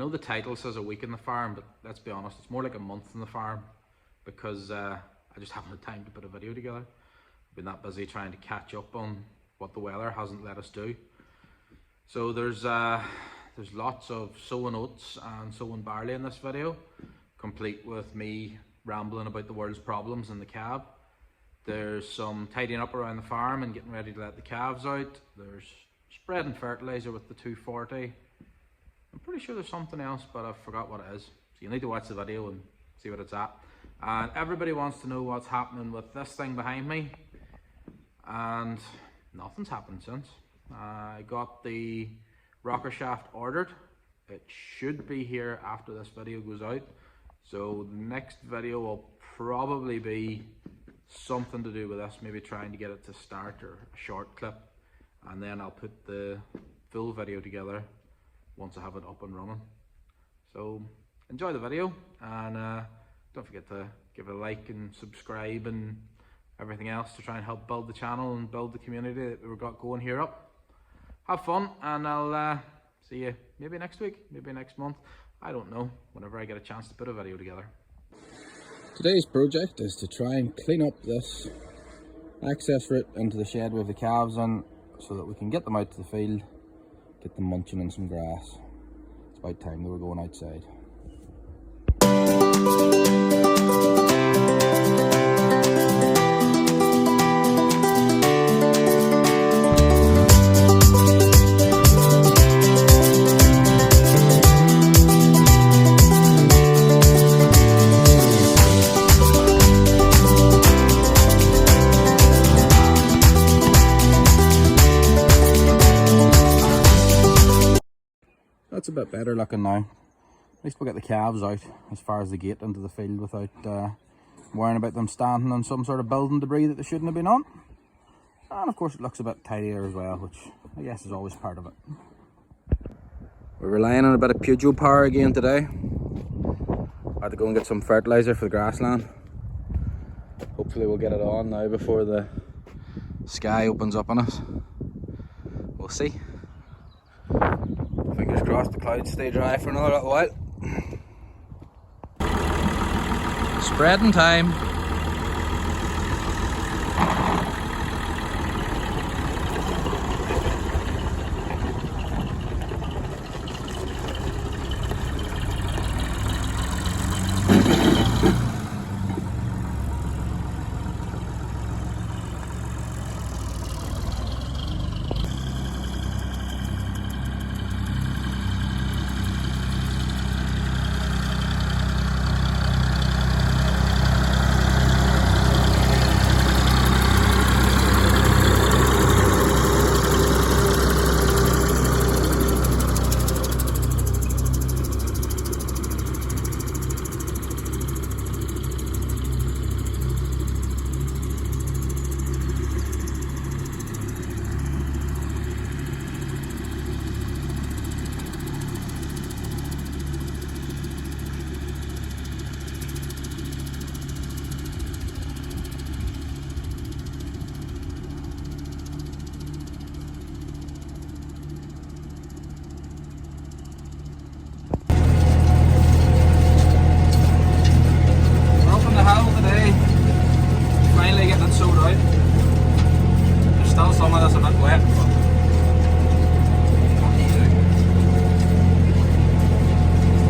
know the title says a week in the farm, but let's be honest, it's more like a month in the farm, because I just haven't had time to put a video together. I've been that busy trying to catch up on what the weather hasn't let us do. So there's lots of sowing oats and sowing barley in this video, complete with me rambling about the world's problems in the cab. There's some tidying up around the farm and getting ready to let the calves out. There's spreading fertilizer with the 240. I'm pretty sure there's something else, but I forgot what it is. So you need to watch the video and see what it's at. And everybody wants to know what's happening with this thing behind me, and nothing's happened since. I got the rocker shaft ordered. It should be here after this video goes out. So the next video will probably be something to do with this, maybe trying to get it to start, or a short clip, and then I'll put the full video together once I have it up and running. So enjoy the video, and don't forget to give it a like and subscribe and everything else to try and help build the channel and build the community that we've got going here up. Have fun, and I'll see you maybe next week, maybe next month, I don't know, whenever I get a chance to put a video together. Today's project is to try and clean up this access route into the shed with the calves in, so that we can get them out to the field, get them munching on some grass. It's about time they were going outside. That's a bit better looking now. At least we'll get the calves out as far as the gate into the field without worrying about them standing on some sort of building debris that they shouldn't have been on. And of course it looks a bit tidier as well, which I guess is always part of it. We're relying on a bit of Peugeot power again today. I had to go and get some fertilizer for the grassland. Hopefully we'll get it on now before the sky opens up on us. We'll see. Fingers crossed the clouds stay dry for another little while. Spreading time. Some of this a bit wet, but what do you do?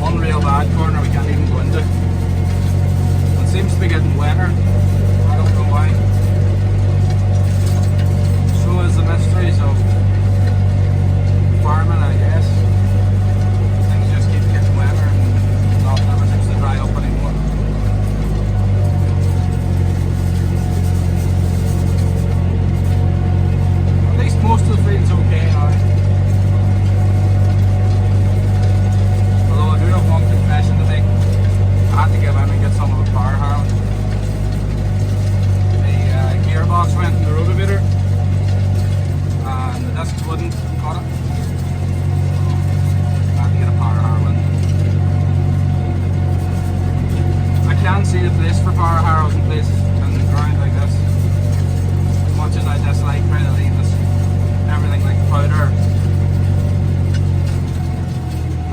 One real bad corner we can't even go into. It seems to be getting wetter. I don't know why. So is the mysteries of farming, I guess. Things just keep getting wetter and nothing ever seems to dry up anymore. Most of the field's okay now. Although I do have one confession to make. I had to give in and get some of the power harrowing.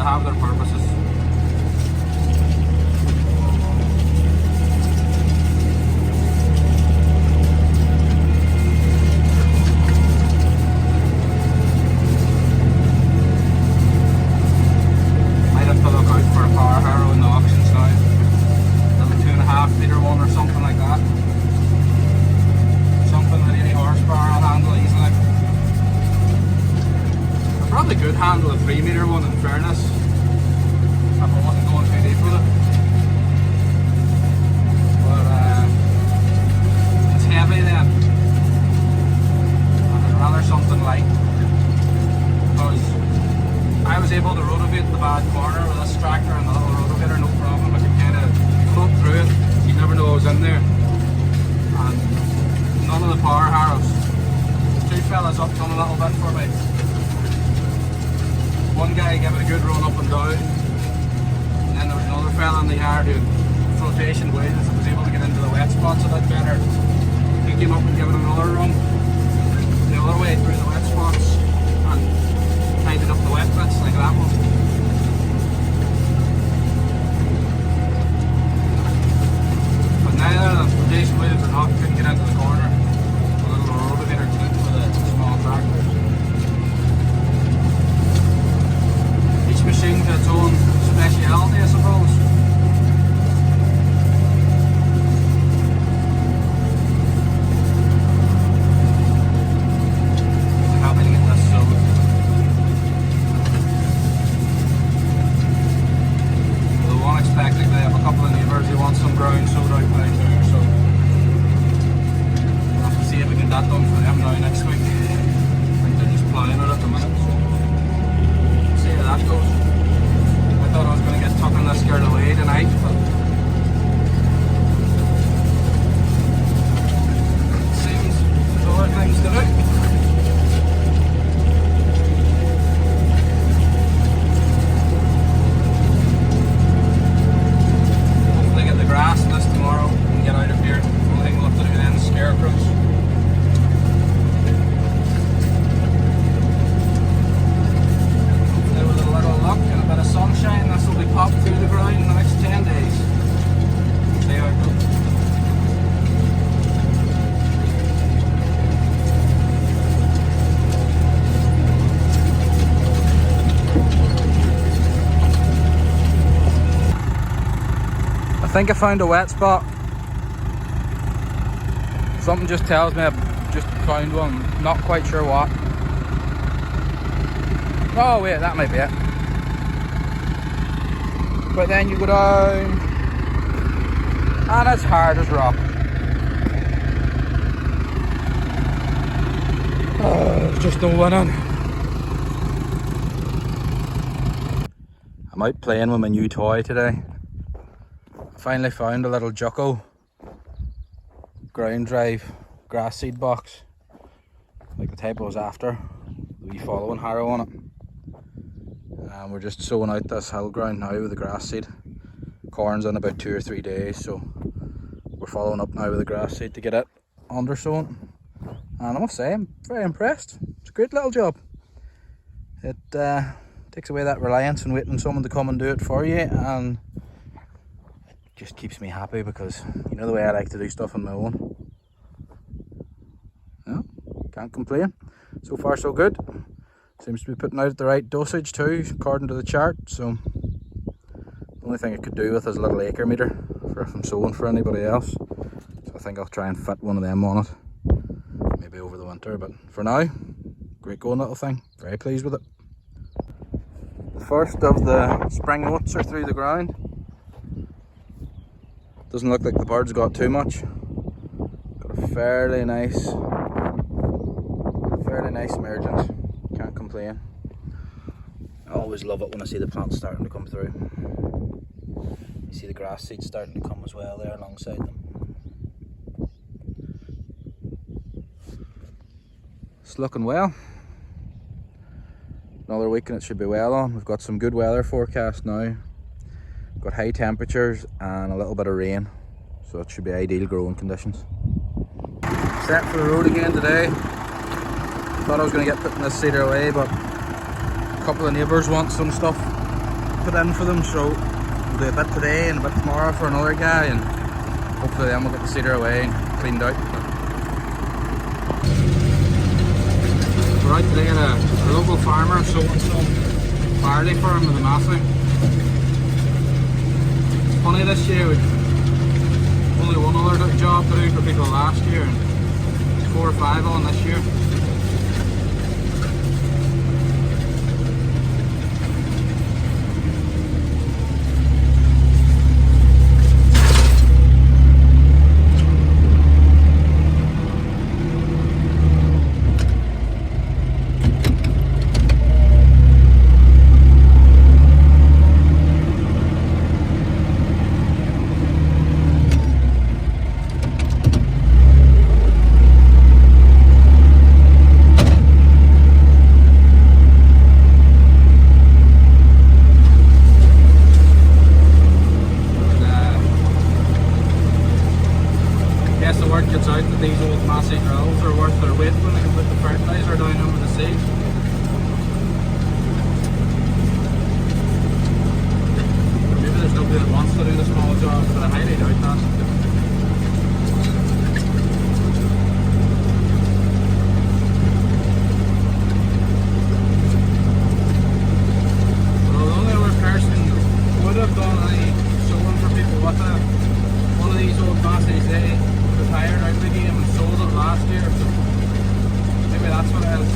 have their purposes. Might have to look out for a power harrow in the auctions now. Another 2.5 metre one or something like that. Something that any horsepower will handle easily. I probably could handle a 3 metre one in fairness, if I wasn't going too deep with it. But it's heavy then. I'd rather something light. Because I was able to rotovate the bad corner with this tractor and the little rotavator, no problem. I could kind of float through it. You never know I was in there. And none of the power harrows. Two fellas up done a little bit for me. One guy gave it a good run up and down, and then there was another fella in the yard doing flotation wheels and was able to get into the wet spots a bit better. He came up and gave it another run the other way through the wet spots and tidied up the wet bits like that one. But neither of the flotation wheels or not couldn't get into the corner. A little rotavator clip with a small tractor. Machine to its own speciality, I suppose. I'm happy to get this sowed. Although unexpectedly, I have a couple of neighbours who want some ground sowed out by too, so we'll have to see if we can get that done for them now next week. I think they're just ploughing it at the minute, so we'll see how that goes. I thought I was going to get tucking this girl away tonight, but it seems there's other things to do. Hopefully get the grass in this tomorrow and get out of here. The only thing we'll have to do then is scarecrows. Sunshine, this will be popped through the ground in the next 10 days. See how it goes. I think I found a wet spot. Something just tells me I've just found one, not quite sure what. Oh wait, that might be it. But then you go down and it's hard as rock. Oh, just no winning. I'm out playing with my new toy today. I finally found a little Jucko ground drive grass seed box, like the type I was after, the wee following harrow on it. And we're just sowing out this hill ground now with the grass seed. Corn's in about 2 or 3 days, so we're following up now with the grass seed to get it under sown. And I must say, I'm very impressed. It's a great little job. It takes away that reliance on waiting on someone to come and do it for you, and it just keeps me happy because you know the way I like to do stuff on my own. Yeah, can't complain. So far so good. Seems to be putting out the right dosage too, according to the chart. So the only thing I could do with is a little acre meter for if I'm sowing for anybody else. So I think I'll try and fit one of them on it, maybe over the winter. But for now, great going little thing. Very pleased with it. The first of the spring oats are through the ground. Doesn't look like the birds got too much. Got a fairly nice emergence. Can't complain. I always love it when I see the plants starting to come through. You see the grass seeds starting to come as well there alongside them. It's looking well. Another week and it should be well on. We've got some good weather forecast now. We've got high temperatures and a little bit of rain, so it should be ideal growing conditions. Set for the road again today. Thought I was going to get putting this cedar away, but a couple of neighbours want some stuff put in for them, so we'll do a bit today and a bit tomorrow for another guy, and hopefully then we'll get the cedar away and cleaned out. We're out today at a local farmer sowing some barley for him with a massing. It's funny, this year we've only one other job to do for people last year, and 4 or 5 on this year. The word gets out that these old massy drills are worth their weight when they can put the fertilizer down over the seed. Maybe there's nobody that wants to do the small jobs, but I highly doubt that. Well, the only other person would have done any sowing for people with one of these old massies, they retired out of the game and sold it last year, so maybe that's what it is.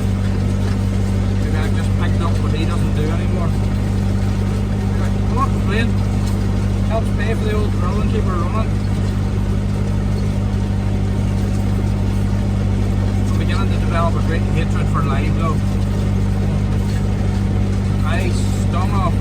Maybe I just picked up what he doesn't do anymore. Anyway, I'm not complaining. Helps pay for the old drill and keep her running. I'm beginning to develop a great hatred for lime though. I stung off.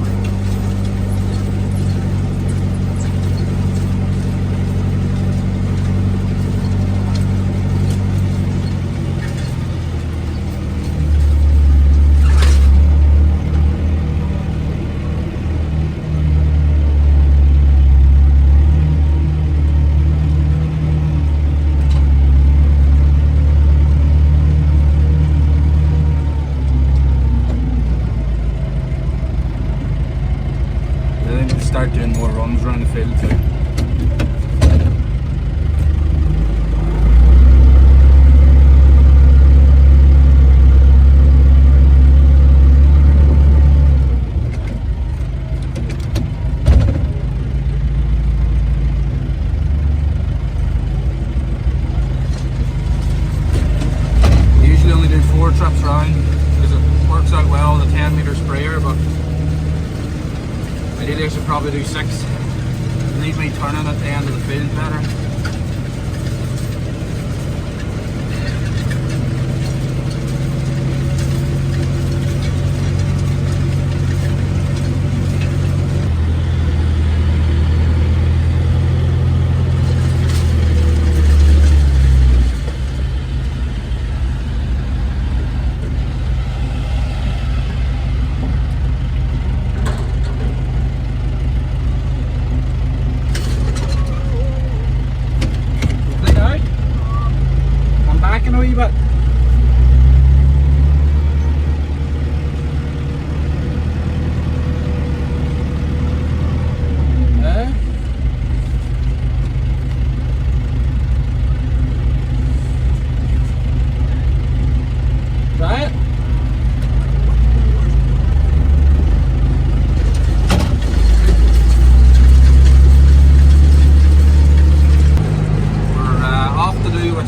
Start doing more runs around the field too. I usually only do 4 trips round because it works out well with a 10-meter sprayer, but ideally I should probably do 6. Leave me turning at the end of the field better. A wee bit. Try it.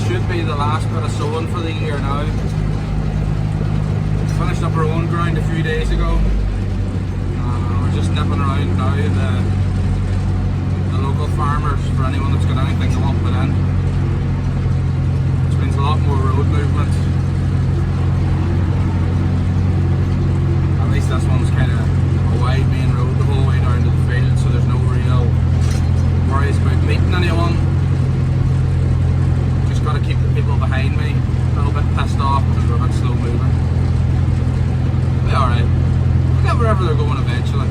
Should be the last bit of sowing for the year now. Finished up our own ground a few days ago. We're just nipping around now the local farmers for anyone that's got anything they want put in. Which means a lot more road movement. At least this one's kind of a wide main road the whole way down to the field, so there's no real worries about meeting anyone. Got to keep the people behind me a little bit pissed off because we're a bit slow moving. We'll be alright. We'll get wherever they're going eventually.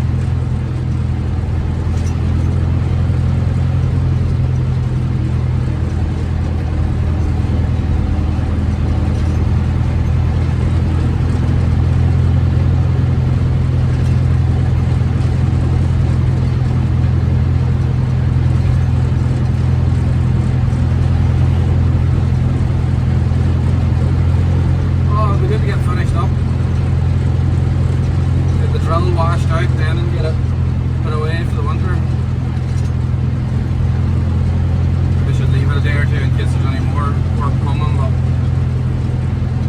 washed out then and get it put away for the winter. We should leave it a day or two in case there's any more work coming, but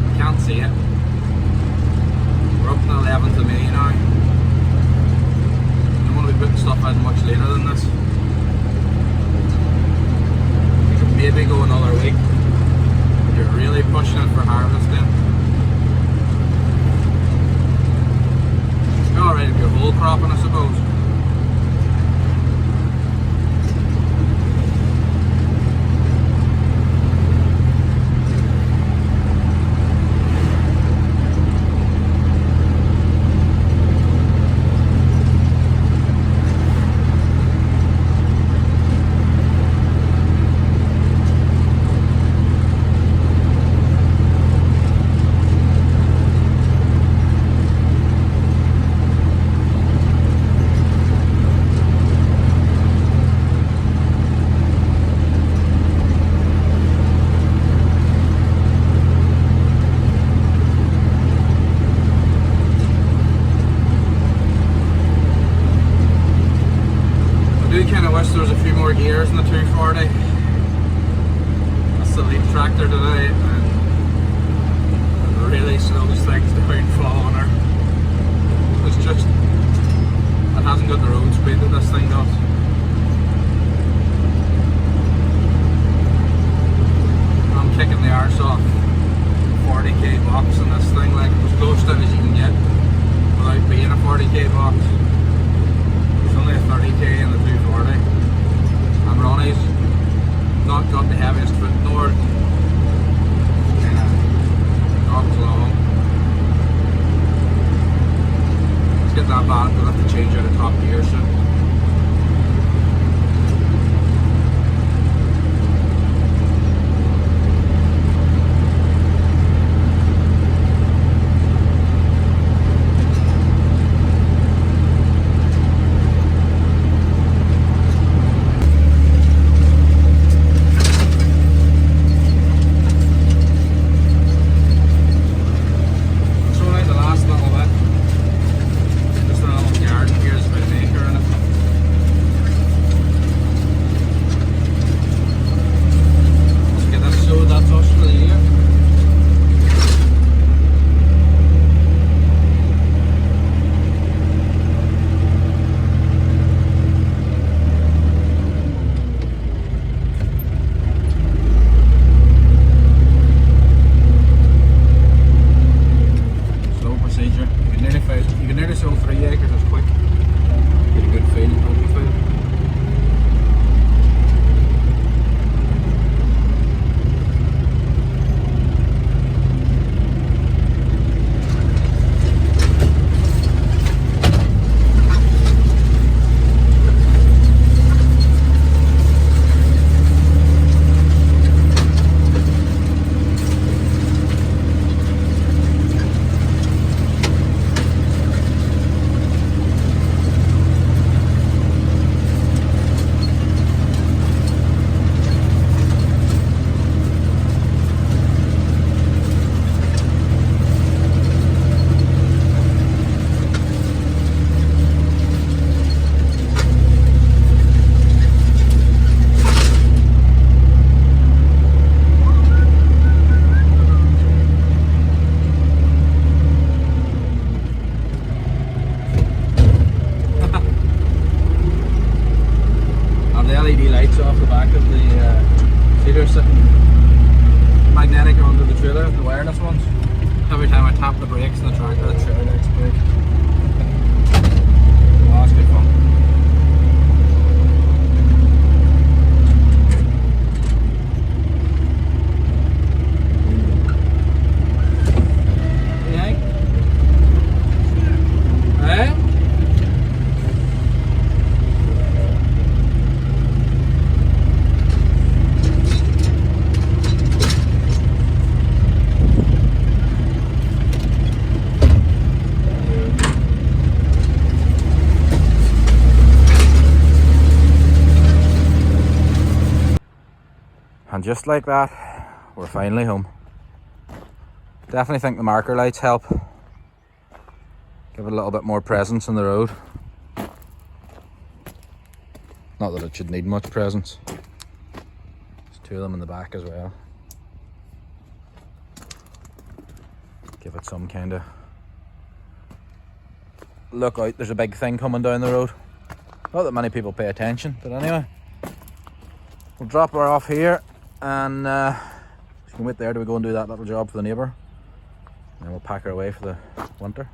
I can't see it. We're up to the 11th of May now. I don't want to be putting stuff out much later than this. You could maybe go another week. You're really pushing it for harvest then. You're alright if you're whole cropping, I suppose. There was a few more gears in the 240. That's the lead tractor today, and it really slows things down following her. It's just, it hasn't got the road speed that this thing does. I'm kicking the arse off 40k box in this thing, like as close to it as you can get without being a 40k box. There's only a 30k in the 240. And Ronnie's not got the heaviest foot nor not as long. It's getting that bad, we'll have to change out a top gear soon. And just like that, we're finally home. Definitely think the marker lights help. Give it a little bit more presence on the road. Not that it should need much presence. There's two of them in the back as well. Give it some kind of look out. There's a big thing coming down the road. Not that many people pay attention, but anyway. We'll drop her off here and she can wait there till we go and do that little job for the neighbour. And then we'll pack her away for the winter.